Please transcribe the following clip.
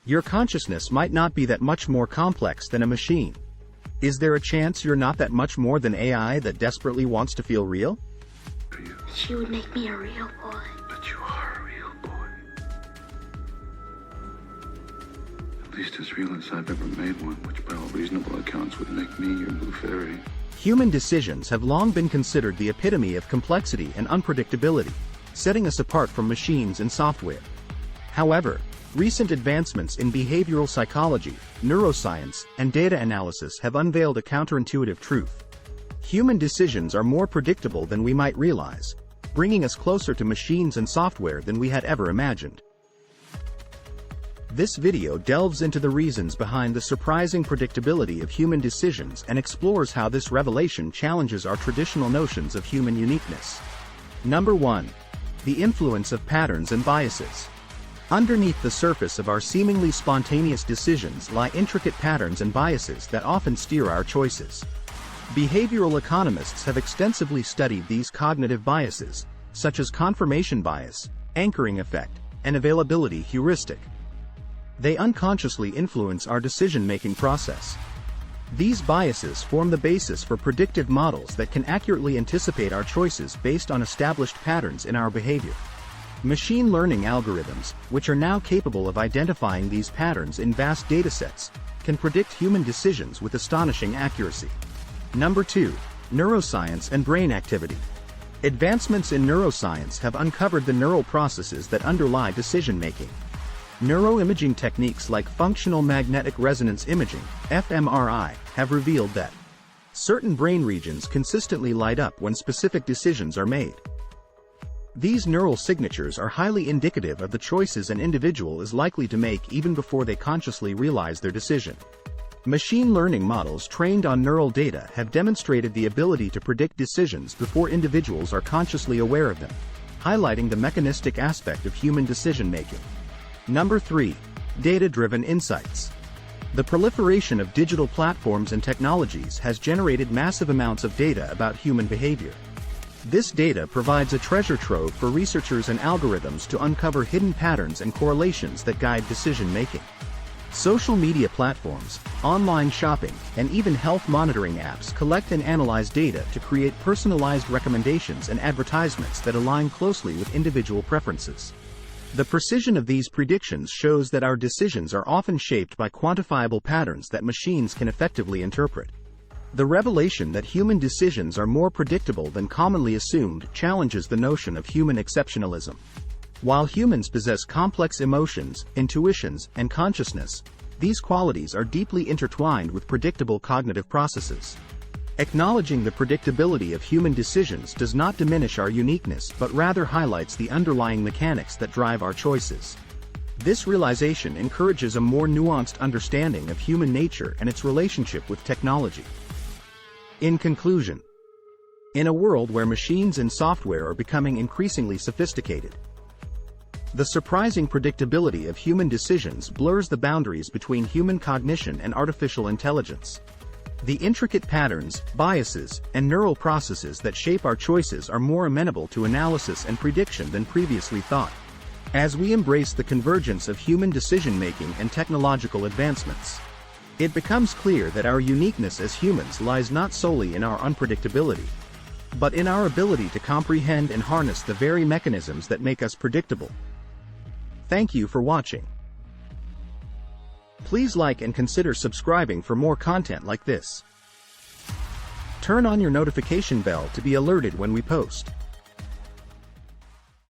Your consciousness might not be that much more complex than a machine. Is there a chance you're not that much more than AI that desperately wants to feel real? She would make me a real boy. But you are a real boy. At least as real as I've ever made one, which by all reasonable accounts would make me your blue fairy. Human decisions have long been considered the epitome of complexity and unpredictability, setting us apart from machines and software. However, recent advancements in behavioral psychology, neuroscience, and data analysis have unveiled a counterintuitive truth. Human decisions are more predictable than we might realize, bringing us closer to machines and software than we had ever imagined. This video delves into the reasons behind the surprising predictability of human decisions and explores how this revelation challenges our traditional notions of human uniqueness. Number 1. The influence of patterns and biases. Underneath the surface of our seemingly spontaneous decisions lie intricate patterns and biases that often steer our choices. Behavioral economists have extensively studied these cognitive biases, such as confirmation bias, anchoring effect, and availability heuristic. They unconsciously influence our decision-making process. These biases form the basis for predictive models that can accurately anticipate our choices based on established patterns in our behavior. Machine learning algorithms, which are now capable of identifying these patterns in vast datasets, can predict human decisions with astonishing accuracy. Number 2. Neuroscience and brain activity. Advancements in neuroscience have uncovered the neural processes that underlie decision-making. Neuroimaging techniques like functional magnetic resonance imaging, fMRI, have revealed that certain brain regions consistently light up when specific decisions are made. These neural signatures are highly indicative of the choices an individual is likely to make even before they consciously realize their decision. Machine learning models trained on neural data have demonstrated the ability to predict decisions before individuals are consciously aware of them, highlighting the mechanistic aspect of human decision-making. Number 3. Data-driven insights. The proliferation of digital platforms and technologies has generated massive amounts of data about human behavior. This data provides a treasure trove for researchers and algorithms to uncover hidden patterns and correlations that guide decision-making. Social media platforms, online shopping, and even health monitoring apps collect and analyze data to create personalized recommendations and advertisements that align closely with individual preferences. The precision of these predictions shows that our decisions are often shaped by quantifiable patterns that machines can effectively interpret. The revelation that human decisions are more predictable than commonly assumed challenges the notion of human exceptionalism. While humans possess complex emotions, intuitions, and consciousness, these qualities are deeply intertwined with predictable cognitive processes. Acknowledging the predictability of human decisions does not diminish our uniqueness but rather highlights the underlying mechanics that drive our choices. This realization encourages a more nuanced understanding of human nature and its relationship with technology. In conclusion, in a world where machines and software are becoming increasingly sophisticated, the surprising predictability of human decisions blurs the boundaries between human cognition and artificial intelligence. The intricate patterns, biases, and neural processes that shape our choices are more amenable to analysis and prediction than previously thought. As we embrace the convergence of human decision-making and technological advancements, it becomes clear that our uniqueness as humans lies not solely in our unpredictability, but in our ability to comprehend and harness the very mechanisms that make us predictable. Thank you for watching. Please like and consider subscribing for more content like this. Turn on your notification bell to be alerted when we post.